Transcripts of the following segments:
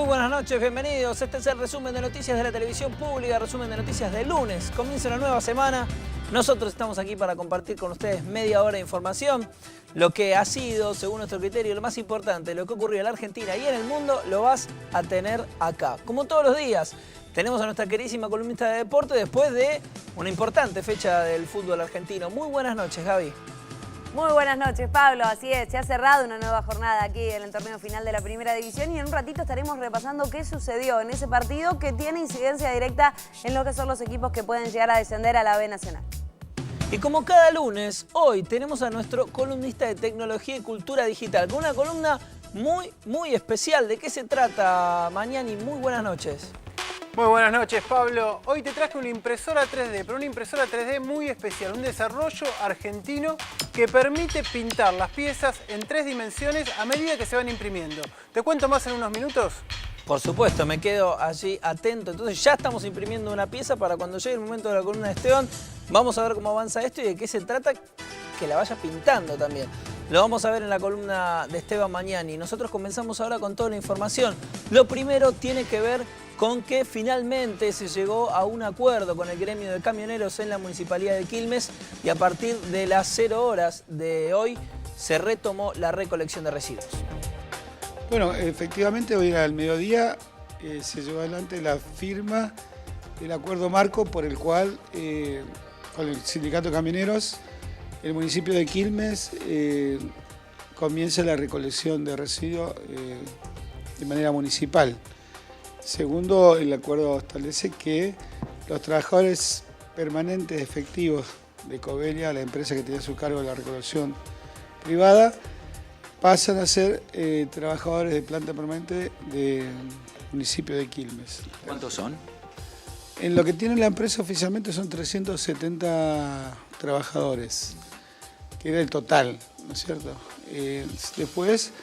buenas noches, bienvenidos. Este es el resumen de noticias de la televisión pública, resumen de noticias de lunes. Comienza una nueva semana. Nosotros estamos aquí para compartir con ustedes media hora de información. Lo que ha sido, según nuestro criterio, lo más importante, lo que ocurrió en la Argentina y en el mundo, lo vas a tener acá. Como todos los días, tenemos a nuestra queridísima columnista de deporte después de una importante fecha del fútbol argentino. Muy buenas noches, Gaby. Muy buenas noches, Pablo. Así es, se ha cerrado una nueva jornada aquí en el torneo final de la Primera División y en un ratito estaremos repasando qué sucedió en ese partido que tiene incidencia directa en lo que son los equipos que pueden llegar a descender a la B Nacional. Y como cada lunes, hoy tenemos a nuestro columnista de tecnología y cultura digital con una columna muy especial. ¿De qué se trata, Mañani? Muy buenas noches. Muy buenas noches, Pablo. Hoy te traje una impresora 3D, pero una impresora 3D muy especial, un desarrollo argentino que permite pintar las piezas en 3 dimensiones a medida que se van imprimiendo. ¿Te cuento más en unos minutos? Por supuesto, me quedo allí atento. Entonces ya estamos imprimiendo una pieza para cuando llegue el momento de la columna de Esteban. Vamos a ver cómo avanza esto y de qué se trata, que la vaya pintando también. Lo vamos a ver en la columna de Esteban Mañani. Nosotros comenzamos ahora con toda la información. Lo primero tiene que ver con que finalmente se llegó a un acuerdo con el gremio de camioneros en la Municipalidad de Quilmes y a partir de las 0 horas de hoy se retomó la recolección de residuos. Bueno, efectivamente hoy al mediodía se llevó adelante la firma del acuerdo marco por el cual con el Sindicato de Camioneros el municipio de Quilmes comienza la recolección de residuos de manera municipal. Segundo, el acuerdo establece que los trabajadores permanentes efectivos de Covelia, la empresa que tiene a su cargo la recolección privada, pasan a ser trabajadores de planta permanente del municipio de Quilmes. ¿Cuántos son? En lo que tiene la empresa oficialmente son 370 trabajadores, que era el total, ¿no es cierto? Después,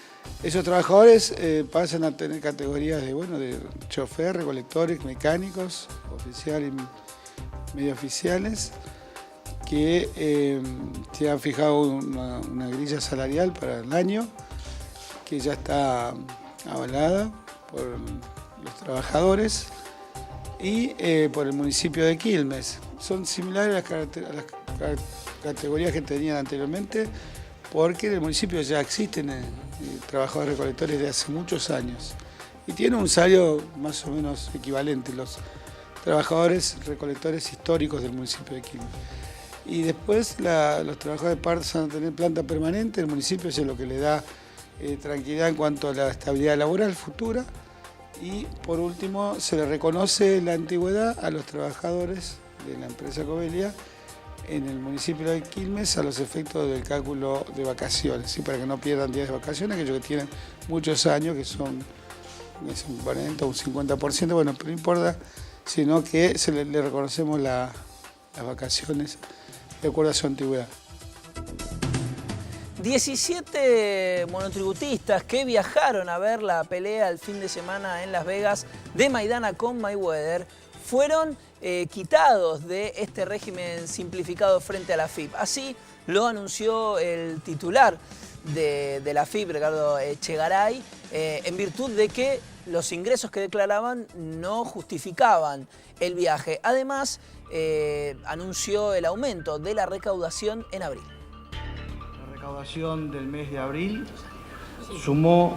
esos trabajadores pasan a tener categorías de chofer, recolectores, mecánicos, oficiales y medio oficiales, que se han fijado una grilla salarial para el año, que ya está avalada por los trabajadores y por el municipio de Quilmes. Son similares a las categorías que tenían anteriormente, porque en el municipio ya existen trabajadores recolectores de hace muchos años y tienen un salario más o menos equivalente los trabajadores recolectores históricos del municipio de Quilmes. Y después los trabajadores pasan a tener planta permanente, el municipio es lo que le da tranquilidad en cuanto a la estabilidad laboral futura. Y por último, se le reconoce la antigüedad a los trabajadores de la empresa Covelia en el municipio de Quilmes a los efectos del cálculo de vacaciones, ¿sí? Para que no pierdan días de vacaciones, aquellos que tienen muchos años, que son un 40 o un 50%, bueno, pero no importa, sino que le reconocemos las vacaciones de acuerdo a su antigüedad. 17 monotributistas que viajaron a ver la pelea el fin de semana en Las Vegas de Maidana con Mayweather fueron quitados de este régimen simplificado frente a la AFIP. Así lo anunció el titular de la AFIP, Ricardo Echegaray, en virtud de que los ingresos que declaraban no justificaban el viaje. Además, anunció el aumento de la recaudación en abril. La recaudación del mes de abril sumó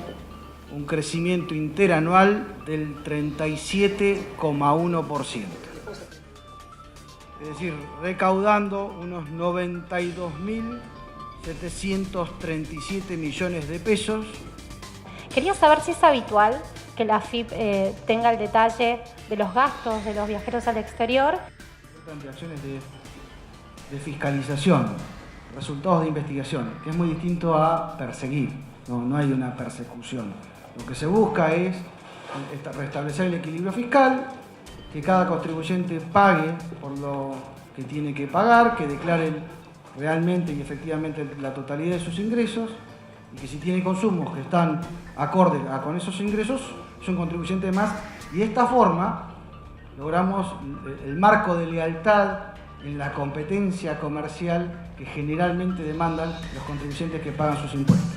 un crecimiento interanual del 37,1%. Es decir, recaudando unos 92.737 millones de pesos. Quería saber si es habitual que la AFIP tenga el detalle de los gastos de los viajeros al exterior. Ampliaciones de fiscalización, resultados de investigación, que es muy distinto a perseguir, no hay una persecución. Lo que se busca es restablecer el equilibrio fiscal, que cada contribuyente pague por lo que tiene que pagar, que declare realmente y efectivamente la totalidad de sus ingresos, y que si tiene consumos que están acorde con esos ingresos, son contribuyentes más, y de esta forma logramos el marco de lealtad en la competencia comercial que generalmente demandan los contribuyentes que pagan sus impuestos.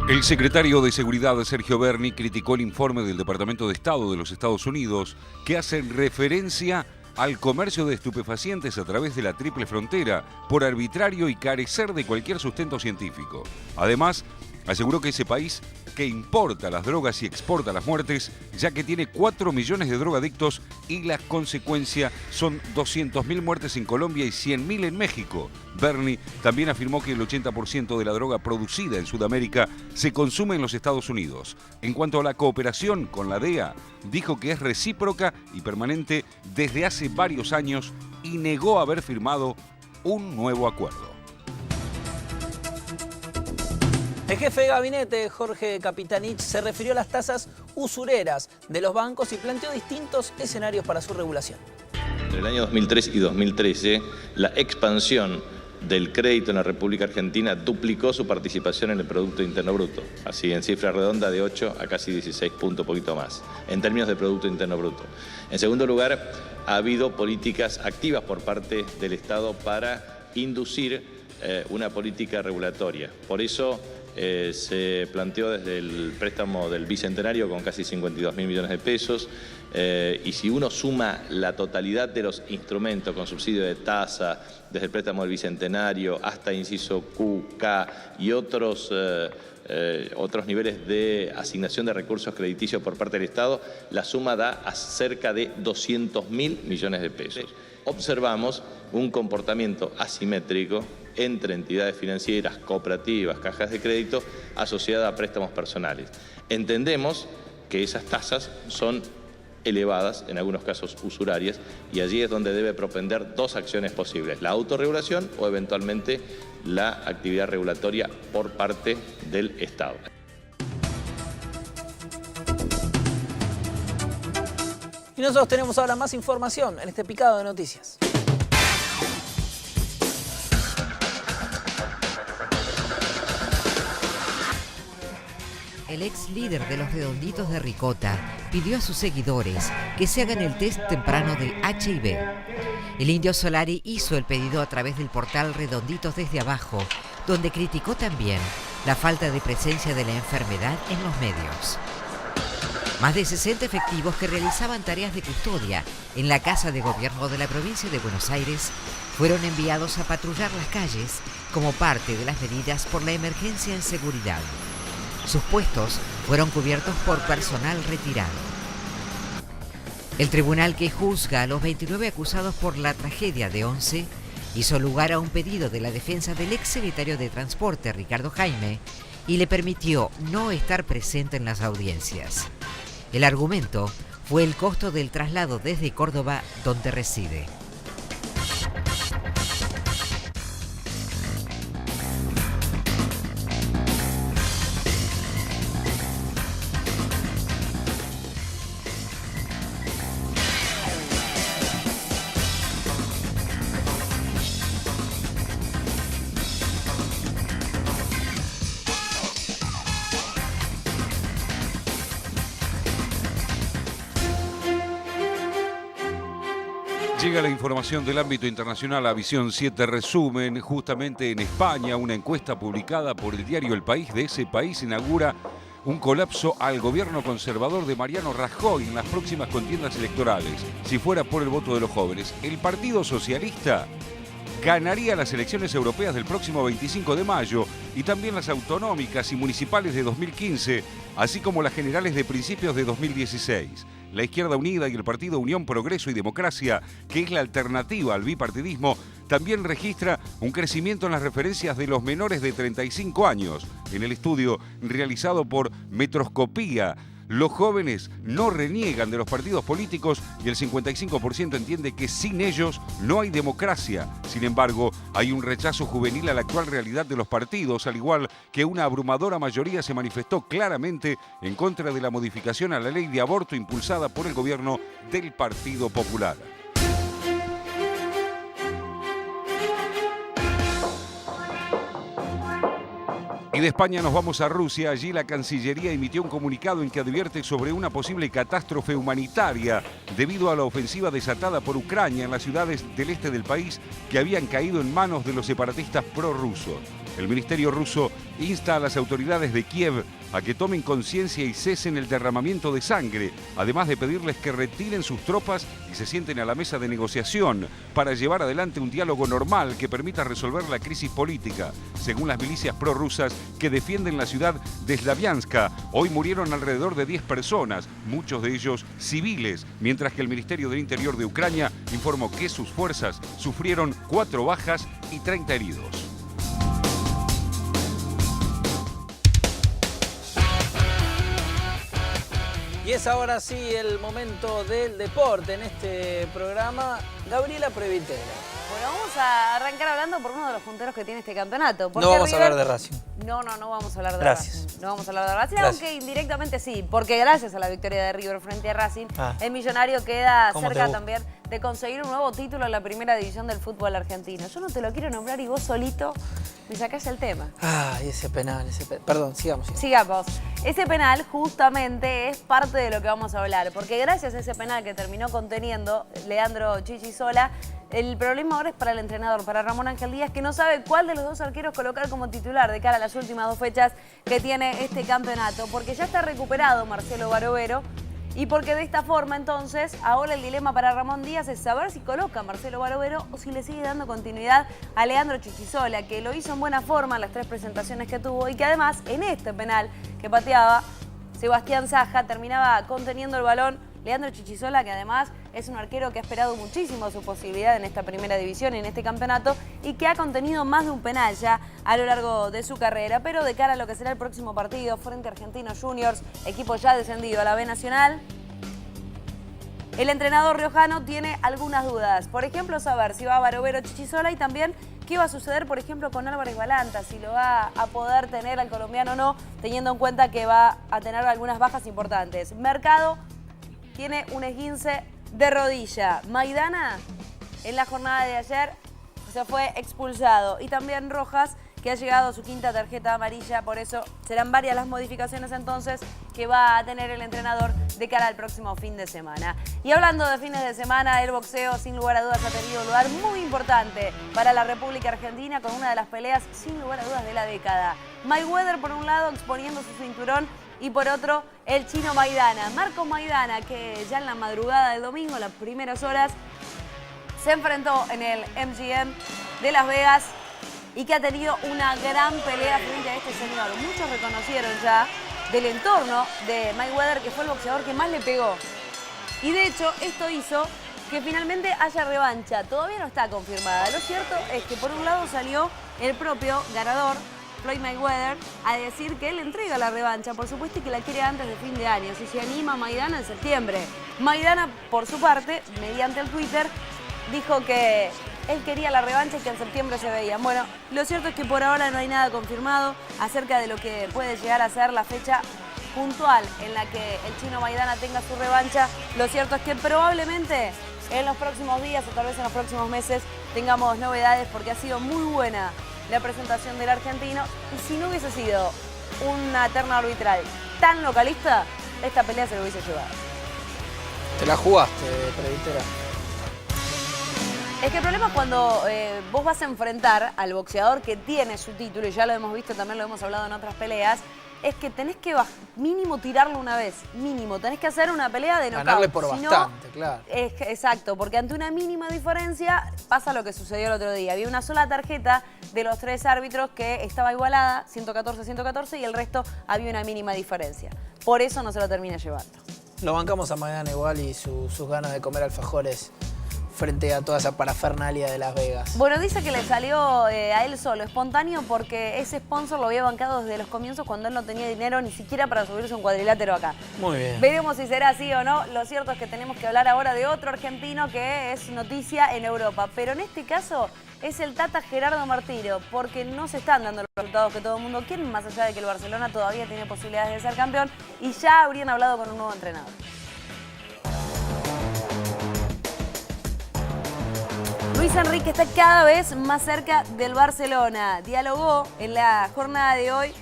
El secretario de Seguridad, Sergio Berni, criticó el informe del Departamento de Estado de los Estados Unidos que hace referencia al comercio de estupefacientes a través de la triple frontera por arbitrario y carecer de cualquier sustento científico. Además, aseguró que ese país que importa las drogas y exporta las muertes, ya que tiene 4 millones de drogadictos y la consecuencia son 200.000 muertes en Colombia y 100.000 en México. Berni también afirmó que el 80% de la droga producida en Sudamérica se consume en los Estados Unidos. En cuanto a la cooperación con la DEA, dijo que es recíproca y permanente desde hace varios años y negó haber firmado un nuevo acuerdo. El jefe de gabinete, Jorge Capitanich, se refirió a las tasas usureras de los bancos y planteó distintos escenarios para su regulación. Entre el año 2003 y 2013, la expansión del crédito en la República Argentina duplicó su participación en el Producto Interno Bruto, así en cifra redonda de 8 a casi 16 puntos, poquito más, en términos de Producto Interno Bruto. En segundo lugar, ha habido políticas activas por parte del Estado para inducir una política regulatoria. Por eso se planteó desde el préstamo del Bicentenario con casi 52.000 millones de pesos, y si uno suma la totalidad de los instrumentos con subsidio de tasa, desde el préstamo del Bicentenario hasta inciso Q, K y otros niveles de asignación de recursos crediticios por parte del Estado, la suma da a cerca de 200.000 millones de pesos. Observamos un comportamiento asimétrico entre entidades financieras, cooperativas, cajas de crédito, asociadas a préstamos personales. Entendemos que esas tasas son elevadas, en algunos casos usurarias, y allí es donde debe propender dos acciones posibles: la autorregulación o eventualmente la actividad regulatoria por parte del Estado. Y nosotros tenemos ahora más información en este picado de noticias. El ex líder de los Redonditos de Ricota pidió a sus seguidores que se hagan el test temprano del HIV. El Indio Solari hizo el pedido a través del portal Redonditos desde Abajo, donde criticó también la falta de presencia de la enfermedad en los medios. Más de 60 efectivos que realizaban tareas de custodia en la Casa de Gobierno de la provincia de Buenos Aires fueron enviados a patrullar las calles como parte de las medidas por la emergencia en seguridad. Sus puestos fueron cubiertos por personal retirado. El tribunal que juzga a los 29 acusados por la tragedia de Once hizo lugar a un pedido de la defensa del ex secretario de Transporte, Ricardo Jaime, y le permitió no estar presente en las audiencias. El argumento fue el costo del traslado desde Córdoba, donde reside. Llega la información del ámbito internacional a Visión 7 Resumen. Justamente en España, una encuesta publicada por el diario El País de ese país inaugura un colapso al gobierno conservador de Mariano Rajoy en las próximas contiendas electorales. Si fuera por el voto de los jóvenes, el Partido Socialista ganaría las elecciones europeas del próximo 25 de mayo y también las autonómicas y municipales de 2015, así como las generales de principios de 2016. La Izquierda Unida y el Partido Unión Progreso y Democracia, que es la alternativa al bipartidismo, también registra un crecimiento en las referencias de los menores de 35 años. En el estudio realizado por Metroscopía, los jóvenes no reniegan de los partidos políticos y el 55% entiende que sin ellos no hay democracia. Sin embargo, hay un rechazo juvenil a la actual realidad de los partidos, al igual que una abrumadora mayoría se manifestó claramente en contra de la modificación a la ley de aborto impulsada por el gobierno del Partido Popular. Y de España nos vamos a Rusia. Allí la Cancillería emitió un comunicado en que advierte sobre una posible catástrofe humanitaria debido a la ofensiva desatada por Ucrania en las ciudades del este del país que habían caído en manos de los separatistas prorrusos. El ministerio ruso insta a las autoridades de Kiev a que tomen conciencia y cesen el derramamiento de sangre, además de pedirles que retiren sus tropas y se sienten a la mesa de negociación para llevar adelante un diálogo normal que permita resolver la crisis política. Según las milicias prorrusas que defienden la ciudad de Slavianska, hoy murieron alrededor de 10 personas, muchos de ellos civiles, mientras que el Ministerio del Interior de Ucrania informó que sus fuerzas sufrieron 4 bajas y 30 heridos. Y es ahora sí el momento del deporte en este programa. Gabriela Previtera. Bueno, vamos a arrancar hablando por uno de los punteros que tiene este campeonato. No vamos a hablar de Racing. No vamos a hablar de Gracias. Racing. No vamos a hablar de Racing, Gracias. aunque indirectamente sí, porque gracias a la victoria de River frente a Racing, el Millonario queda cerca también de conseguir un nuevo título en la primera división del fútbol argentino. Yo no te lo quiero nombrar y vos solito me sacás el tema. Ay, ese penal. Perdón, sigamos. Sigamos. Ese penal justamente es parte de lo que vamos a hablar, porque gracias a ese penal que terminó conteniendo Leandro Chichisola, el problema ahora es para el entrenador, para Ramón Ángel Díaz, que no sabe cuál de los dos arqueros colocar como titular de cara a las últimas 2 fechas que tiene este campeonato, porque ya está recuperado Marcelo Barovero y porque de esta forma entonces ahora el dilema para Ramón Díaz es saber si coloca a Marcelo Barovero o si le sigue dando continuidad a Leandro Chichisola, que lo hizo en buena forma en las 3 presentaciones que tuvo y que además en este penal que pateaba Sebastián Saja terminaba conteniendo el balón Leandro Chichisola, que además es un arquero que ha esperado muchísimo su posibilidad en esta primera división, en este campeonato, y que ha contenido más de un penal ya a lo largo de su carrera. Pero de cara a lo que será el próximo partido frente a Argentinos Juniors, equipo ya descendido a la B Nacional, el entrenador riojano tiene algunas dudas. Por ejemplo, saber si va a Barovero Chichisola y también qué va a suceder, por ejemplo, con Álvarez Balanta, si lo va a poder tener al colombiano o no, teniendo en cuenta que va a tener algunas bajas importantes. Mercado tiene un esguince de rodilla. Maidana, en la jornada de ayer, se fue expulsado. Y también Rojas, que ha llegado a su 5ª tarjeta amarilla. Por eso serán varias las modificaciones entonces que va a tener el entrenador de cara al próximo fin de semana. Y hablando de fines de semana, el boxeo sin lugar a dudas ha tenido un lugar muy importante para la República Argentina con una de las peleas sin lugar a dudas de la década. Mayweather por un lado exponiendo su cinturón y por otro el chino Maidana. Marcos Maidana, que ya en la madrugada del domingo, en las primeras horas, se enfrentó en el MGM de Las Vegas y que ha tenido una gran pelea frente a este señor. Muchos reconocieron ya del entorno de Mayweather que fue el boxeador que más le pegó. Y de hecho esto hizo que finalmente haya revancha. Todavía no está confirmada. Lo cierto es que por un lado salió el propio ganador, Floyd Mayweather, a decir que él entrega la revancha, por supuesto, y que la quiere antes de fin de año. Si se anima Maidana en septiembre. Maidana, por su parte, mediante el Twitter, dijo que él quería la revancha y que en septiembre se veían. Bueno, lo cierto es que por ahora no hay nada confirmado acerca de lo que puede llegar a ser la fecha puntual en la que el chino Maidana tenga su revancha. Lo cierto es que probablemente en los próximos días o tal vez en los próximos meses tengamos novedades, porque ha sido muy buena la presentación del argentino, y si no hubiese sido una terna arbitral tan localista, esta pelea se lo hubiese llevado. Te la jugaste, Previtera. Es que el problema es cuando vos vas a enfrentar al boxeador que tiene su título, y ya lo hemos visto, también lo hemos hablado en otras peleas, es que tenés que mínimo tirarlo una vez, mínimo. Tenés que hacer una pelea de knockout. Ganarle por bastante, claro. Exacto, porque ante una mínima diferencia pasa lo que sucedió el otro día. Había una sola tarjeta de los 3 árbitros que estaba igualada, 114-114, y el resto había una mínima diferencia. Por eso no se lo termina llevando. Lo bancamos a Maidana igual y sus ganas de comer alfajores frente a toda esa parafernalia de Las Vegas. Bueno, dice que le salió a él solo, espontáneo, porque ese sponsor lo había bancado desde los comienzos cuando él no tenía dinero ni siquiera para subirse un cuadrilátero acá. Muy bien. Veremos si será así o no. Lo cierto es que tenemos que hablar ahora de otro argentino que es noticia en Europa. Pero en este caso es el Tata Gerardo Martino, porque no se están dando los resultados que todo el mundo quiere, más allá de que el Barcelona todavía tiene posibilidades de ser campeón y ya habrían hablado con un nuevo entrenador. Luis Enrique está cada vez más cerca del Barcelona. Dialogó en la jornada de hoy,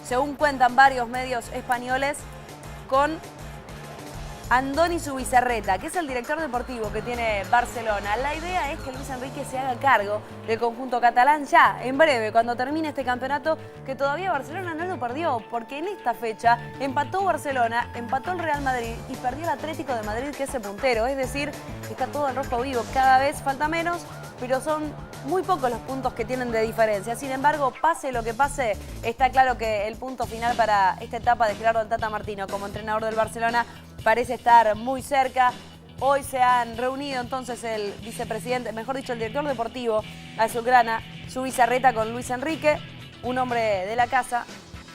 según cuentan varios medios españoles, con Andoni Zubizarreta, que es el director deportivo que tiene Barcelona. La idea es que Luis Enrique se haga cargo del conjunto catalán ya, en breve, cuando termine este campeonato, que todavía Barcelona no lo perdió, porque en esta fecha empató Barcelona, empató el Real Madrid y perdió el Atlético de Madrid, que es el puntero. Es decir, está todo el rojo vivo, cada vez falta menos, pero son muy pocos los puntos que tienen de diferencia. Sin embargo, pase lo que pase, está claro que el punto final para esta etapa de Gerardo el Tata Martino como entrenador del Barcelona parece estar muy cerca. Hoy se han reunido entonces el vicepresidente, mejor dicho, el director deportivo azulgrana, Zubizarreta, con Luis Enrique, un hombre de la casa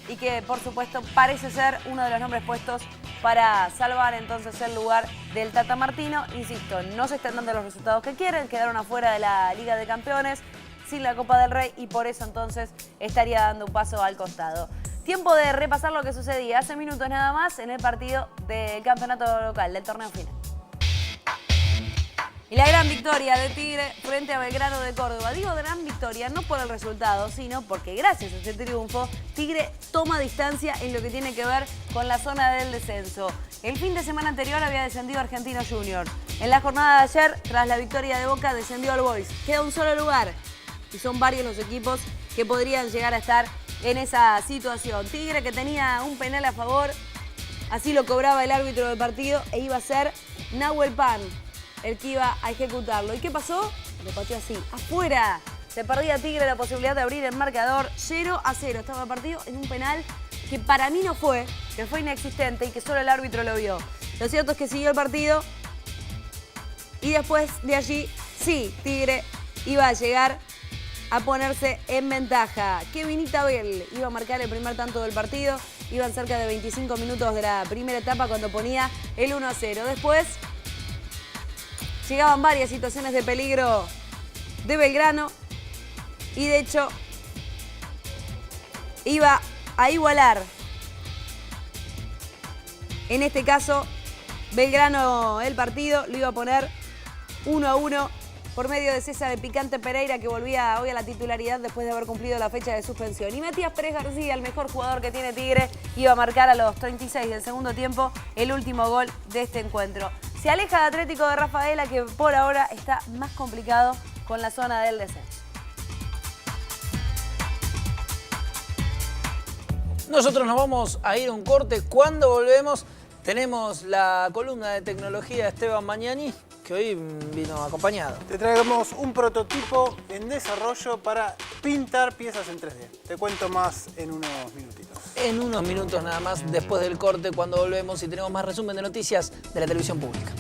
y que por supuesto parece ser uno de los nombres puestos para salvar entonces el lugar del Tata Martino. Insisto, no se están dando los resultados que quieren, quedaron afuera de la Liga de Campeones, sin la Copa del Rey, y por eso entonces estaría dando un paso al costado. Tiempo de repasar lo que sucedía hace minutos nada más en el partido del campeonato local, del torneo final. Y la gran victoria de Tigre frente a Belgrano de Córdoba. Digo gran victoria no por el resultado, sino porque gracias a este triunfo, Tigre toma distancia en lo que tiene que ver con la zona del descenso. El fin de semana anterior había descendido Argentino Junior. En la jornada de ayer, tras la victoria de Boca, descendió All Boys. Queda un solo lugar y son varios los equipos que podrían llegar a estar en esa situación. Tigre, que tenía un penal a favor, así lo cobraba el árbitro del partido, e iba a ser Nahuel Pan el que iba a ejecutarlo. ¿Y qué pasó? Lo pateó así, afuera. Se perdía Tigre la posibilidad de abrir el marcador. 0-0 estaba el partido en un penal que para mí no fue, que fue inexistente y que solo el árbitro lo vio. Lo cierto es que siguió el partido y después de allí, sí, Tigre iba a llegar a ponerse en ventaja. Kevin Itabel iba a marcar el primer tanto del partido. Iban cerca de 25 minutos de la primera etapa cuando ponía el 1-0. Después llegaban varias situaciones de peligro de Belgrano y de hecho iba a igualar. En este caso, Belgrano el partido lo iba a poner 1-1 por medio de César el Picante Pereira, que volvía hoy a la titularidad después de haber cumplido la fecha de suspensión. Y Matías Pérez García, el mejor jugador que tiene Tigre, iba a marcar a los 36 del segundo tiempo el último gol de este encuentro. Se aleja de Atlético de Rafaela, que por ahora está más complicado con la zona del descenso. Nosotros nos vamos a ir a un corte. Cuando volvemos tenemos la columna de tecnología de Esteban Magnani, que hoy vino acompañado. Te traemos un prototipo en desarrollo para pintar piezas en 3D. Te cuento más en unos minutitos. En unos minutos nada más, después del corte, cuando volvemos y tenemos más resumen de noticias de la televisión pública.